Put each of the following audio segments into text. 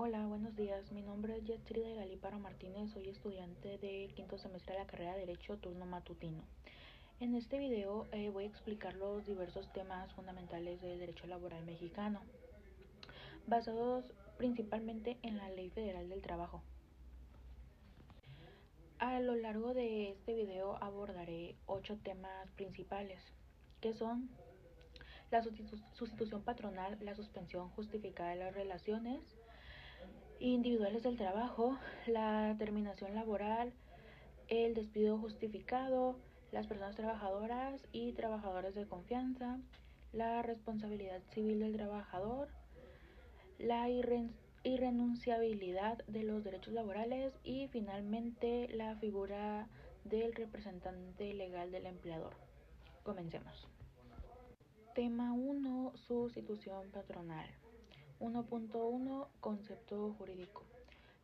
Hola, buenos días. Mi nombre es Yetri de Galíparo Martínez. Soy estudiante de quinto semestre de la carrera de Derecho, turno matutino. En este video voy a explicar los diversos temas fundamentales del derecho laboral mexicano, basados principalmente en la Ley Federal del Trabajo. A lo largo de este video abordaré 8 temas principales, que son la sustitución patronal, la suspensión justificada de las relaciones individuales del trabajo, la terminación laboral, el despido justificado, las personas trabajadoras y trabajadores de confianza, la responsabilidad civil del trabajador, la irrenunciabilidad de los derechos laborales y finalmente la figura del representante legal del empleador. Comencemos. Tema 1. Sustitución patronal. 1.1. Concepto jurídico.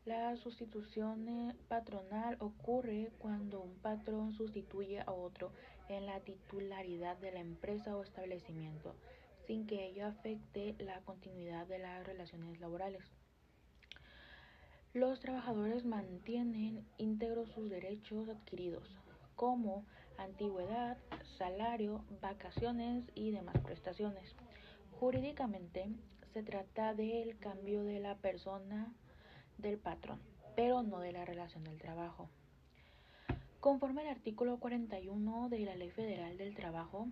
La sustitución patronal ocurre cuando un patrón sustituye a otro en la titularidad de la empresa o establecimiento, sin que ello afecte la continuidad de las relaciones laborales. Los trabajadores mantienen íntegros sus derechos adquiridos, como antigüedad, salario, vacaciones y demás prestaciones. Jurídicamente, se trata del cambio de la persona del patrón, pero no de la relación del trabajo. Conforme al artículo 41 de la Ley Federal del Trabajo,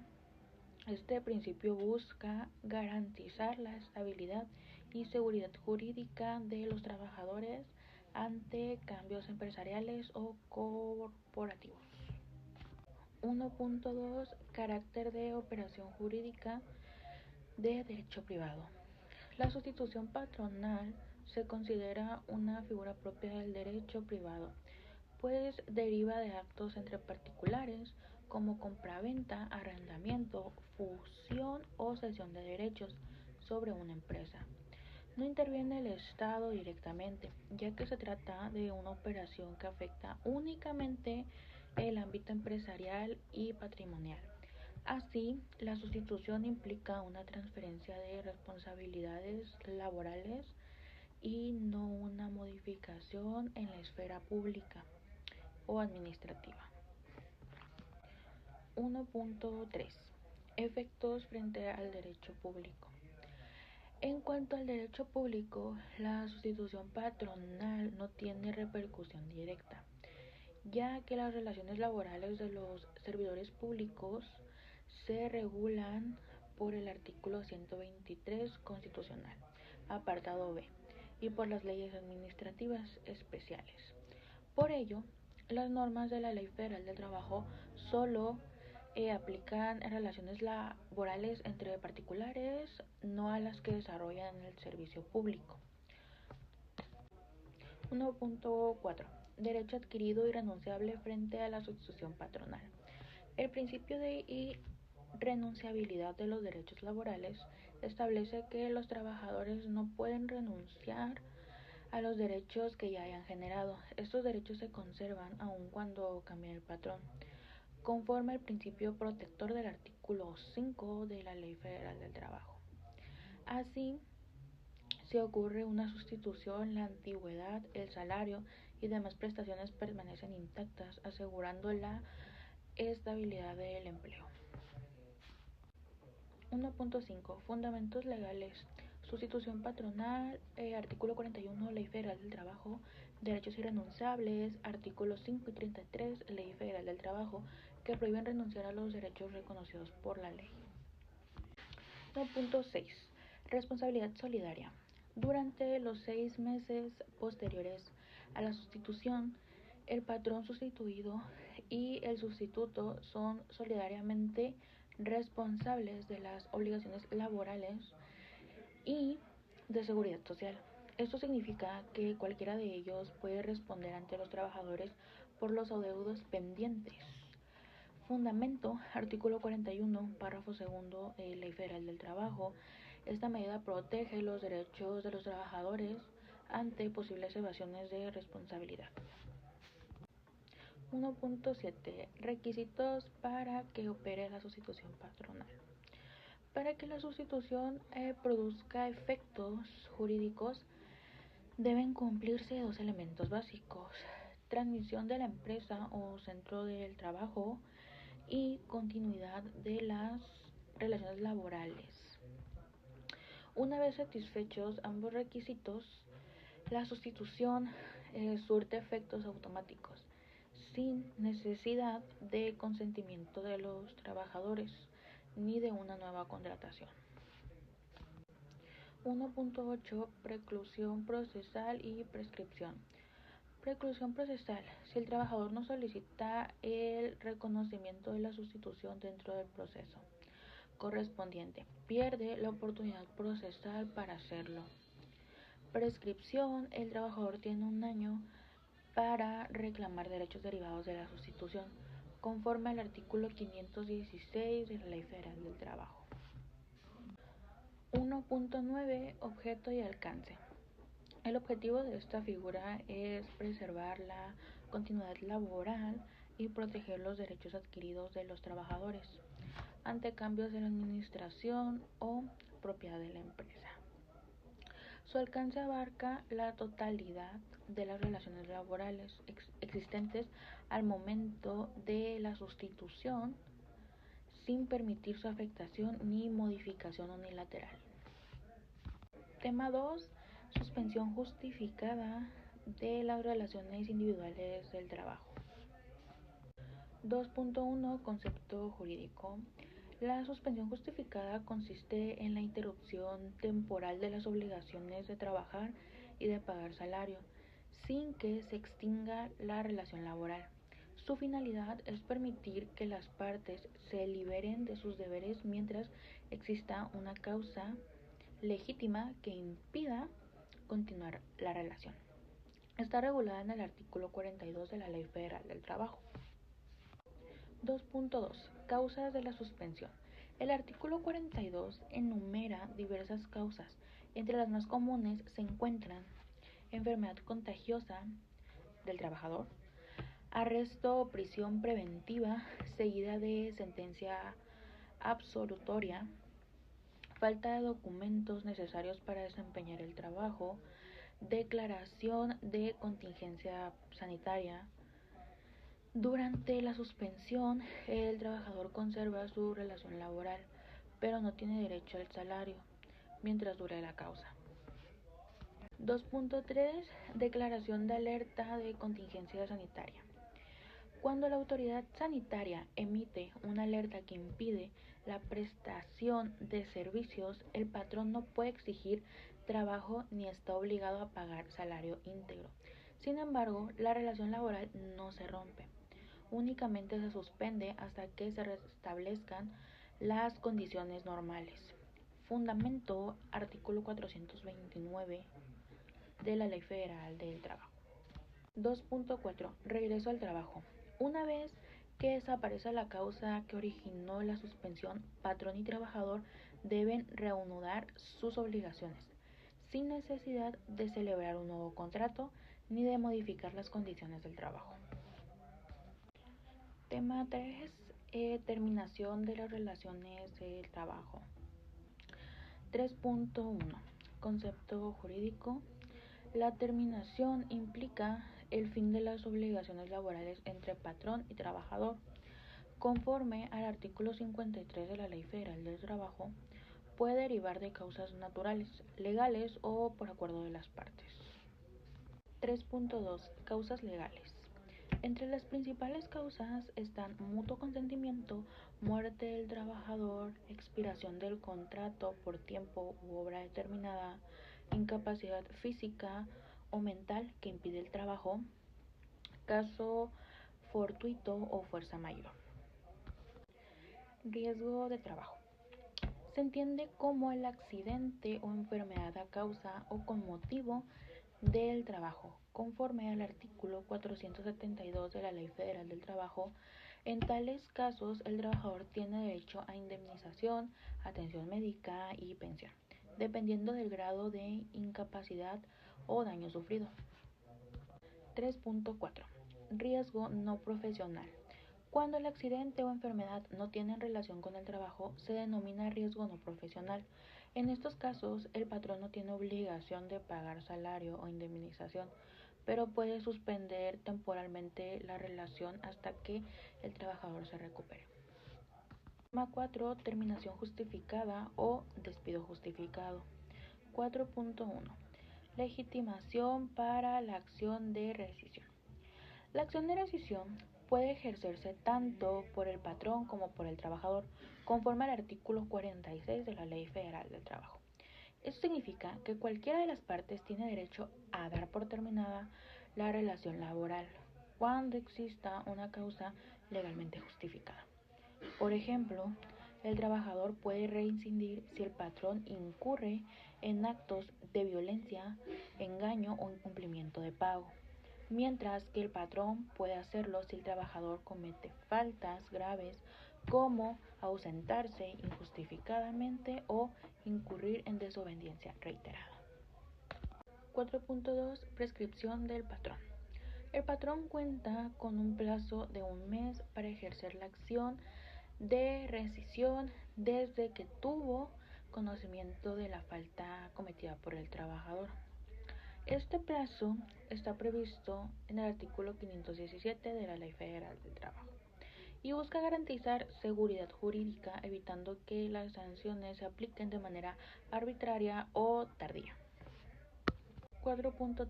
este principio busca garantizar la estabilidad y seguridad jurídica de los trabajadores ante cambios empresariales o corporativos. 1.2. Carácter de operación jurídica de derecho privado. La sustitución patronal se considera una figura propia del derecho privado, pues deriva de actos entre particulares como compraventa, arrendamiento, fusión o cesión de derechos sobre una empresa. No interviene el Estado directamente, ya que se trata de una operación que afecta únicamente el ámbito empresarial y patrimonial. Así, la sustitución implica una transferencia de responsabilidades laborales y no una modificación en la esfera pública o administrativa. 1.3. Efectos frente al derecho público. En cuanto al derecho público, la sustitución patronal no tiene repercusión directa, ya que las relaciones laborales de los servidores públicos se regulan por el artículo 123 constitucional, apartado B, y por las leyes administrativas especiales. Por ello, las normas de la Ley Federal del Trabajo solo aplican en relaciones laborales entre particulares, no a las que desarrollan el servicio público. 1.4. Derecho adquirido irrenunciable frente a la sustitución patronal. El principio de irrenunciabilidad de los derechos laborales establece que los trabajadores no pueden renunciar a los derechos que ya hayan generado. Estos derechos se conservan aun cuando cambie el patrón, conforme al principio protector del artículo 5 de la Ley Federal del Trabajo. Así, si ocurre una sustitución, la antigüedad, el salario y demás prestaciones permanecen intactas, asegurando la estabilidad del empleo. 1.5. Fundamentos legales. Sustitución patronal, artículo 41, Ley Federal del Trabajo, derechos irrenunciables, artículos 5 y 33, Ley Federal del Trabajo, que prohíben renunciar a los derechos reconocidos por la ley. 1.6. Responsabilidad solidaria. Durante los 6 meses posteriores a la sustitución, el patrón sustituido y el sustituto son solidariamente responsables de las obligaciones laborales y de seguridad social. Esto significa que cualquiera de ellos puede responder ante los trabajadores por los adeudos pendientes. Fundamento, artículo 41, párrafo segundo, Ley Federal del Trabajo. Esta medida protege los derechos de los trabajadores ante posibles evasiones de responsabilidad. 1.7. Requisitos para que opere la sustitución patronal. Para que la sustitución produzca efectos jurídicos, deben cumplirse dos elementos básicos: transmisión de la empresa o centro del trabajo y continuidad de las relaciones laborales. Una vez satisfechos ambos requisitos, la sustitución surte efectos automáticos, sin necesidad de consentimiento de los trabajadores ni de una nueva contratación. 1.8 Preclusión procesal y prescripción. Preclusión procesal. Si el trabajador no solicita el reconocimiento de la sustitución dentro del proceso correspondiente, pierde la oportunidad procesal para hacerlo. Prescripción. El trabajador tiene un año para reclamar derechos derivados de la sustitución, conforme al artículo 516 de la Ley Federal del Trabajo. 1.9 Objeto y alcance. El objetivo de esta figura es preservar la continuidad laboral y proteger los derechos adquiridos de los trabajadores ante cambios en la administración o propiedad de la empresa. Su alcance abarca la totalidad de las relaciones laborales existentes al momento de la sustitución, sin permitir su afectación ni modificación unilateral. Tema 2. Suspensión justificada de las relaciones individuales del trabajo. 2.1 Concepto jurídico. La suspensión justificada consiste en la interrupción temporal de las obligaciones de trabajar y de pagar salario, sin que se extinga la relación laboral. Su finalidad es permitir que las partes se liberen de sus deberes mientras exista una causa legítima que impida continuar la relación. Está regulada en el artículo 42 de la Ley Federal del Trabajo. 2.2 Causas de la suspensión. El artículo 42 enumera diversas causas. Entre las más comunes se encuentran enfermedad contagiosa del trabajador, arresto o prisión preventiva seguida de sentencia absolutoria, falta de documentos necesarios para desempeñar el trabajo, declaración de contingencia sanitaria. Durante la suspensión, el trabajador conserva su relación laboral, pero no tiene derecho al salario mientras dure la causa. 2.3 Declaración de alerta de contingencia sanitaria. Cuando la autoridad sanitaria emite una alerta que impide la prestación de servicios, el patrón no puede exigir trabajo ni está obligado a pagar salario íntegro. Sin embargo, la relación laboral no se rompe. Únicamente se suspende hasta que se restablezcan las condiciones normales. Fundamento artículo 429 de la Ley Federal del Trabajo. 2.4 Regreso al trabajo. Una vez que desaparece la causa que originó la suspensión, patrón y trabajador deben reanudar sus obligaciones, sin necesidad de celebrar un nuevo contrato ni de modificar las condiciones del trabajo. Tema 3. Terminación de las relaciones del trabajo. 3.1 Concepto jurídico. La terminación implica el fin de las obligaciones laborales entre patrón y trabajador. Conforme al artículo 53 de la Ley Federal del Trabajo, puede derivar de causas naturales, legales o por acuerdo de las partes. 3.2 Causas legales. Entre las principales causas están mutuo consentimiento, muerte del trabajador, expiración del contrato por tiempo u obra determinada, incapacidad física o mental que impide el trabajo, caso fortuito o fuerza mayor. Riesgo de trabajo. Se entiende como el accidente o enfermedad a causa o con motivo del trabajo, conforme al artículo 472 de la Ley Federal del Trabajo. En tales casos, el trabajador tiene derecho a indemnización, atención médica y pensión, dependiendo del grado de incapacidad o daño sufrido. 3.4 Riesgo no profesional. Cuando el accidente o enfermedad no tienen relación con el trabajo, se denomina riesgo no profesional. En estos casos, el patrón no tiene obligación de pagar salario o indemnización, pero puede suspender temporalmente la relación hasta que el trabajador se recupere. Tema 4. Terminación justificada o despido justificado. 4.1. Legitimación para la acción de rescisión. La acción de rescisión puede ejercerse tanto por el patrón como por el trabajador, conforme al artículo 46 de la Ley Federal del Trabajo. Esto significa que cualquiera de las partes tiene derecho a dar por terminada la relación laboral cuando exista una causa legalmente justificada. Por ejemplo, el trabajador puede reincidir si el patrón incurre en actos de violencia, engaño o incumplimiento de pago, mientras que el patrón puede hacerlo si el trabajador comete faltas graves como ausentarse injustificadamente o incurrir en desobediencia reiterada. 4.2. Prescripción del patrón. El patrón cuenta con un plazo de un mes para ejercer la acción de rescisión desde que tuvo conocimiento de la falta cometida por el trabajador. Este plazo está previsto en el artículo 517 de la Ley Federal del Trabajo y busca garantizar seguridad jurídica, evitando que las sanciones se apliquen de manera arbitraria o tardía. 4.3.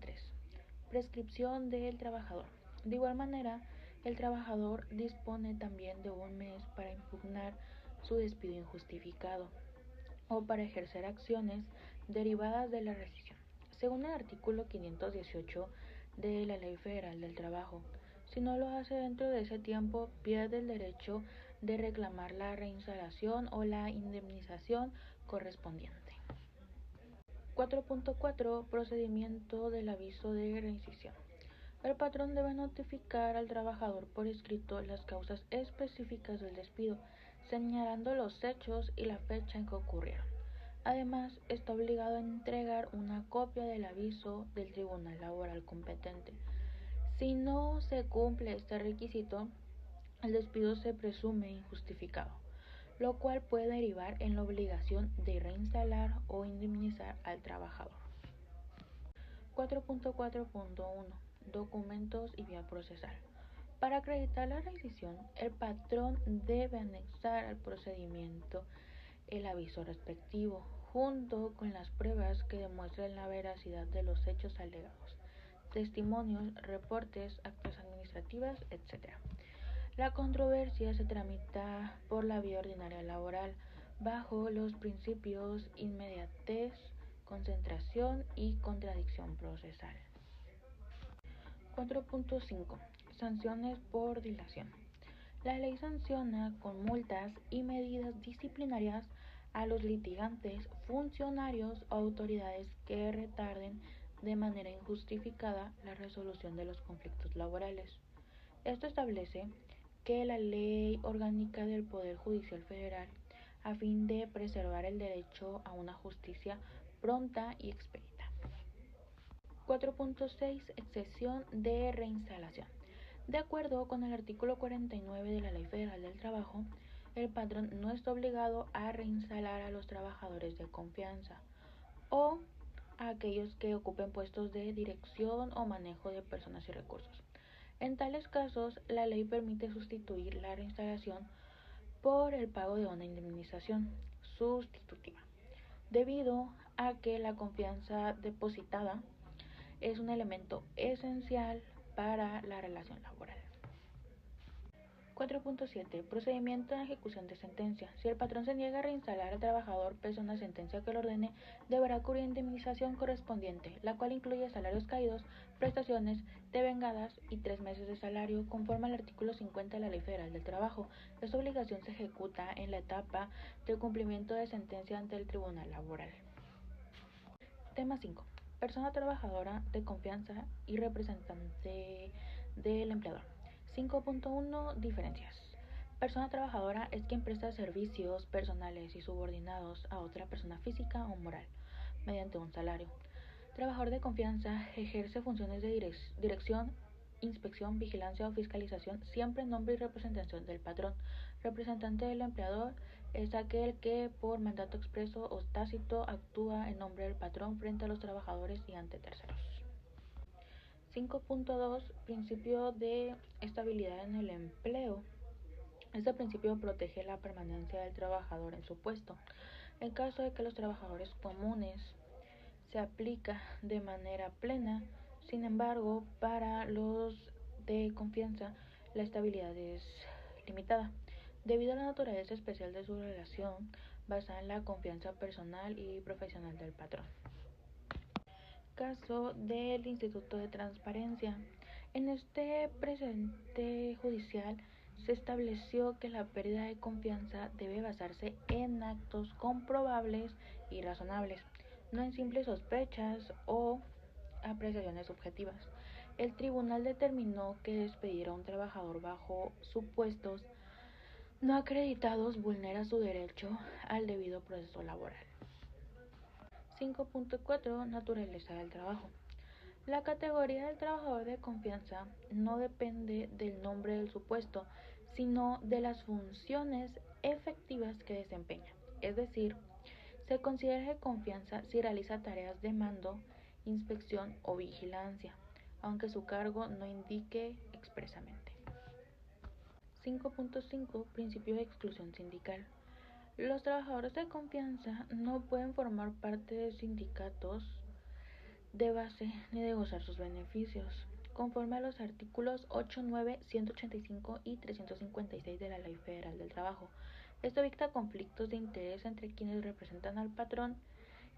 Prescripción del trabajador. De igual manera, el trabajador dispone también de un mes para impugnar su despido injustificado o para ejercer acciones derivadas de la rescisión. Según el artículo 518 de la Ley Federal del Trabajo, si no lo hace dentro de ese tiempo, pierde el derecho de reclamar la reinstalación o la indemnización correspondiente. 4.4. Procedimiento del aviso de rescisión. El patrón debe notificar al trabajador por escrito las causas específicas del despido, señalando los hechos y la fecha en que ocurrieron. Además, está obligado a entregar una copia del aviso del tribunal laboral competente. Si no se cumple este requisito, el despido se presume injustificado, lo cual puede derivar en la obligación de reinstalar o indemnizar al trabajador. 4.4.1. Documentos y vía procesal. Para acreditar la rescisión, el patrón debe anexar al procedimiento el aviso respectivo, junto con las pruebas que demuestren la veracidad de los hechos alegados, testimonios, reportes, actas administrativas, etc. La controversia se tramita por la vía ordinaria laboral, bajo los principios inmediatez, concentración y contradicción procesal. 4.5. Sanciones por dilación. La ley sanciona con multas y medidas disciplinarias a los litigantes, funcionarios o autoridades que retarden de manera injustificada la resolución de los conflictos laborales. Esto establece que la Ley Orgánica del Poder Judicial Federal, a fin de preservar el derecho a una justicia pronta y expedita. 4.6. Excepción de reinstalación. De acuerdo con el artículo 49 de la Ley Federal del Trabajo, el patrón no está obligado a reinstalar a los trabajadores de confianza o a aquellos que ocupen puestos de dirección o manejo de personas y recursos. En tales casos, la ley permite sustituir la reinstalación por el pago de una indemnización sustitutiva, debido a que la confianza depositada es un elemento esencial para la relación laboral. 4.7. Procedimiento de ejecución de sentencia. Si el patrón se niega a reinstalar al trabajador pese a una sentencia que lo ordene, deberá cubrir indemnización correspondiente, la cual incluye salarios caídos, prestaciones devengadas y 3 meses de salario, conforme al artículo 50 de la Ley Federal del Trabajo. Esta obligación se ejecuta en la etapa de cumplimiento de sentencia ante el Tribunal Laboral. Tema 5. Persona trabajadora de confianza y representante del empleador. 5.1. Diferencias. Persona trabajadora es quien presta servicios personales y subordinados a otra persona física o moral, mediante un salario. Trabajador de confianza ejerce funciones de dirección, inspección, vigilancia o fiscalización, siempre en nombre y representación del patrón. Representante del empleador es aquel que por mandato expreso o tácito actúa en nombre del patrón frente a los trabajadores y ante terceros. 5.2 Principio de estabilidad en el empleo. Este principio protege la permanencia del trabajador en su puesto. En caso de que los trabajadores comunes se aplica de manera plena, sin embargo, para los de confianza, la estabilidad es limitada, debido a la naturaleza especial de su relación basada en la confianza personal y profesional del patrón. Caso del Instituto de Transparencia. En este precedente judicial se estableció que la pérdida de confianza debe basarse en actos comprobables y razonables, no en simples sospechas o apreciaciones subjetivas. El tribunal determinó que despedir a un trabajador bajo supuestos no acreditados vulnera su derecho al debido proceso laboral. 5.4 Naturaleza del trabajo. La categoría del trabajador de confianza no depende del nombre del supuesto, sino de las funciones efectivas que desempeña. Es decir, se considera de confianza si realiza tareas de mando, inspección o vigilancia, aunque su cargo no indique expresamente. 5.5 Principio de exclusión sindical. Los trabajadores de confianza no pueden formar parte de sindicatos de base ni de gozar sus beneficios, conforme a los artículos 8, 9, 185 y 356 de la Ley Federal del Trabajo. Esto evita conflictos de interés entre quienes representan al patrón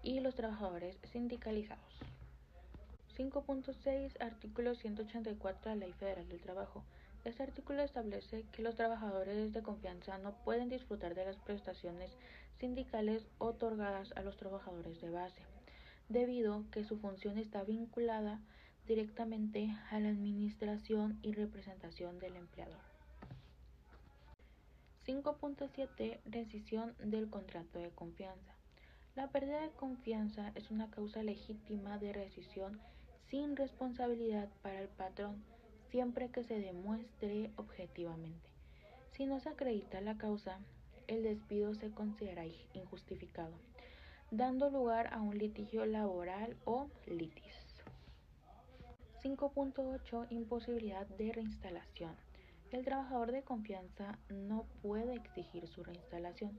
y los trabajadores sindicalizados. 5.6 Artículo 184 de la Ley Federal del Trabajo. Este artículo establece que los trabajadores de confianza no pueden disfrutar de las prestaciones sindicales otorgadas a los trabajadores de base, debido que su función está vinculada directamente a la administración y representación del empleador. 5.7 Rescisión del contrato de confianza. La pérdida de confianza es una causa legítima de rescisión sin responsabilidad para el patrón, siempre que se demuestre objetivamente. Si no se acredita la causa, el despido se considera injustificado, dando lugar a un litigio laboral o litis. 5.8 Imposibilidad de reinstalación. El trabajador de confianza no puede exigir su reinstalación,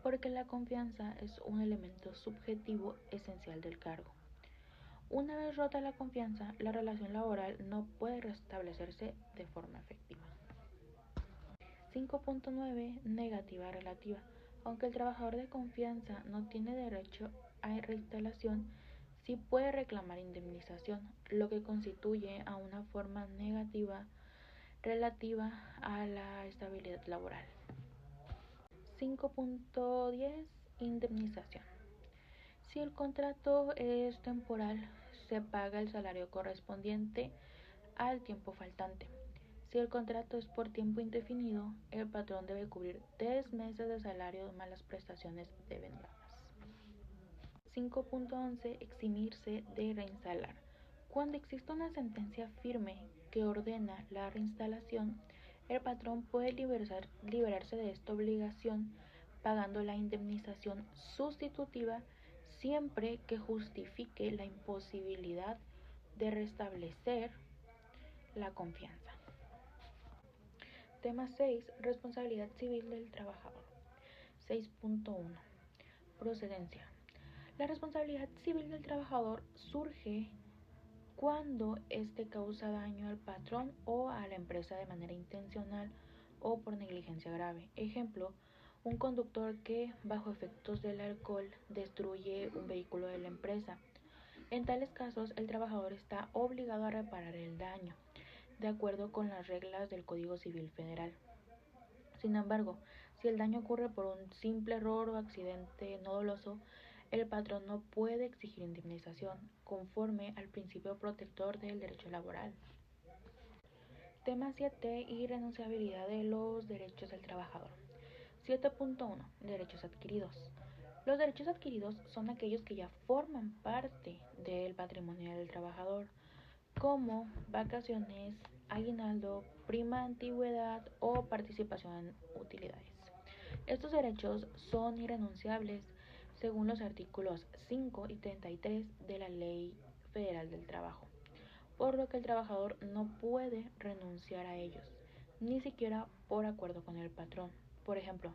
porque la confianza es un elemento subjetivo esencial del cargo. Una vez rota la confianza, la relación laboral no puede restablecerse de forma efectiva. 5.9 Negativa relativa. Aunque el trabajador de confianza no tiene derecho a reinstalación, sí puede reclamar indemnización, lo que constituye a una forma negativa relativa a la estabilidad laboral. 5.10 Indemnización. Si el contrato es temporal, se paga el salario correspondiente al tiempo faltante. Si el contrato es por tiempo indefinido, el patrón debe cubrir 3 meses de salario más las prestaciones devenidas. 5.11 Eximirse de reinstalar. Cuando existe una sentencia firme que ordena la reinstalación, el patrón puede liberarse de esta obligación pagando la indemnización sustitutiva siempre que justifique la imposibilidad de restablecer la confianza. Tema 6. Responsabilidad civil del trabajador. 6.1 Procedencia. La responsabilidad civil del trabajador surge cuando éste causa daño al patrón o a la empresa de manera intencional o por negligencia grave. Ejemplo, un conductor que, bajo efectos del alcohol, destruye un vehículo de la empresa. En tales casos, el trabajador está obligado a reparar el daño, de acuerdo con las reglas del Código Civil Federal. Sin embargo, si el daño ocurre por un simple error o accidente no doloso, el patrón no puede exigir indemnización, conforme al principio protector del derecho laboral. Tema 7. Irrenunciabilidad de los derechos del trabajador. 7.1 Derechos adquiridos. Los derechos adquiridos son aquellos que ya forman parte del patrimonio del trabajador, como vacaciones, aguinaldo, prima de antigüedad o participación en utilidades. Estos derechos son irrenunciables según los artículos 5 y 33 de la Ley Federal del Trabajo, por lo que el trabajador no puede renunciar a ellos, ni siquiera por acuerdo con el patrón. Por ejemplo,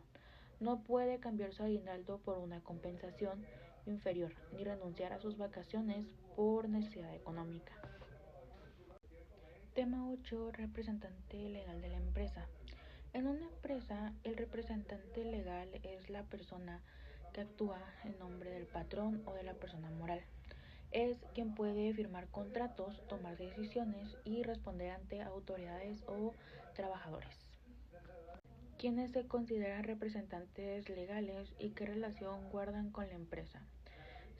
no puede cambiar su aguinaldo por una compensación inferior, ni renunciar a sus vacaciones por necesidad económica. Tema 8. Representante legal de la empresa. En una empresa, el representante legal es la persona que actúa en nombre del patrón o de la persona moral. Es quien puede firmar contratos, tomar decisiones y responder ante autoridades o trabajadores. ¿Quiénes se consideran representantes legales y qué relación guardan con la empresa?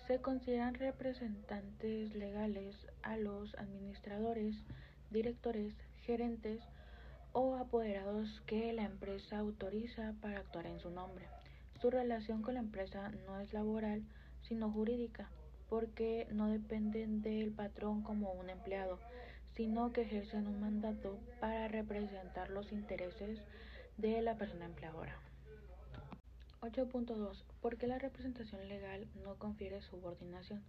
Se consideran representantes legales a los administradores, directores, gerentes o apoderados que la empresa autoriza para actuar en su nombre. Su relación con la empresa no es laboral, sino jurídica, porque no dependen del patrón como un empleado, sino que ejercen un mandato para representar los intereses de la persona empleadora. 8.2. ¿Por qué la representación legal no confiere subordinación?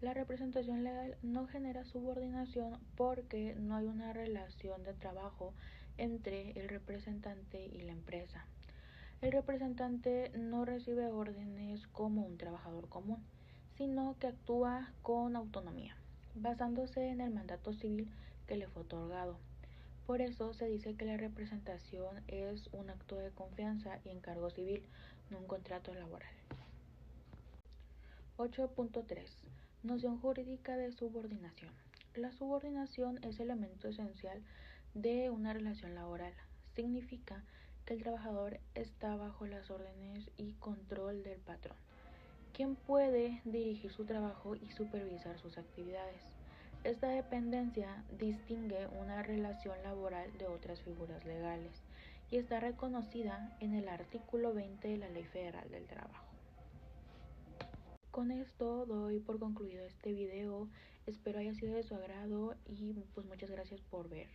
La representación legal no genera subordinación porque no hay una relación de trabajo entre el representante y la empresa. El representante no recibe órdenes como un trabajador común, sino que actúa con autonomía, basándose en el mandato civil que le fue otorgado. Por eso se dice que la representación es un acto de confianza y encargo civil, no un contrato laboral. 8.3. Noción jurídica de subordinación. La subordinación es elemento esencial de una relación laboral. Significa que el trabajador está bajo las órdenes y control del patrón, quien puede dirigir su trabajo y supervisar sus actividades. Esta dependencia distingue una relación laboral de otras figuras legales y está reconocida en el artículo 20 de la Ley Federal del Trabajo. Con esto doy por concluido este video, espero haya sido de su agrado y pues muchas gracias por ver.